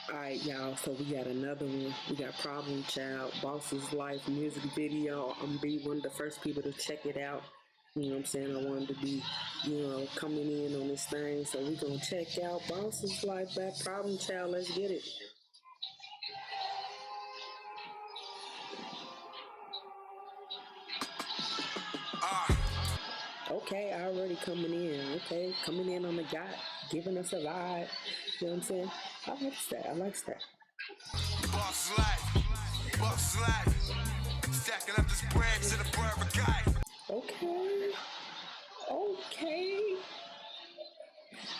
Alright, y'all, so we got another one. We got Problem Child, Boss's Life music video. I'm gonna be one of the first people to check it out. You know what I'm saying? I wanted to be, coming in on this thing. So we gonna check out Boss's Life by Problem Child. Let's get it. Okay, already coming in. Okay, coming in on the dot, giving us a vibe. You know what I'm saying? I like that. I like that. Boss life, stacking up this bread to the barber guy. Okay, okay.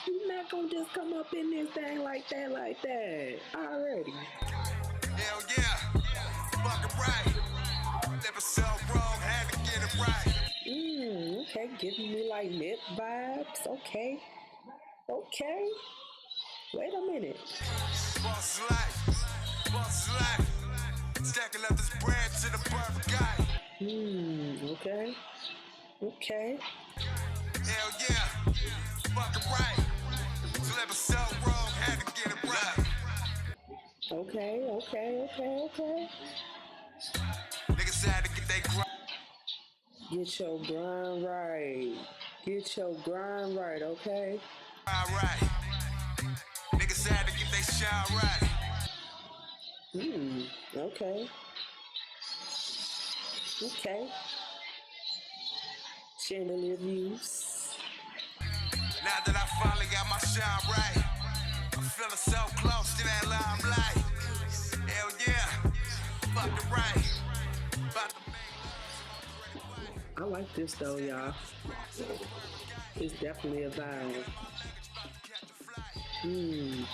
You're not gonna just come up in this thing like that. Already. Hell yeah, fucking right. Never so wrong, had to get it right. Okay, giving me like nip vibes. Okay, okay. Wait a minute. Boss life, stacking up this bread to the barber guy. Okay, okay. Hell yeah, fucking right. So never so wrong, had to get it right. Okay. Niggas had to get they grind Get your grind right. Get your grind right, okay? right. Niggas had to get they shine right. Okay. Okay. Chandelier views. Now that I finally got my shine right, I'm feeling so close to that limelight. Hell yeah, fucking right. About to I like this though, y'all. It's definitely a vibe. catch a flight.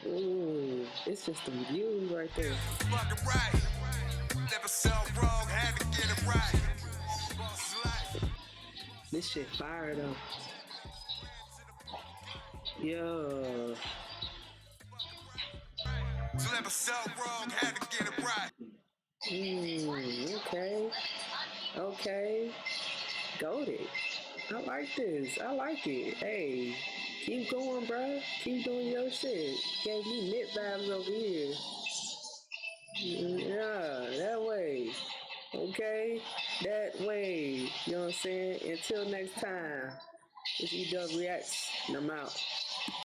Ooh, it's just the views right there. Fucking right. Never so wrong, had to get it right. Boss life. This shit fire though. Yo. So never so wrong, had to get it right. Okay. Okay. Goated. I like this. I like it. Hey, keep going, bruh. Keep doing your shit. Gave me mid vibes over here. Yeah, that way. Okay? That way. You know what I'm saying? Until next time, it's EW Reacts, and I'm out.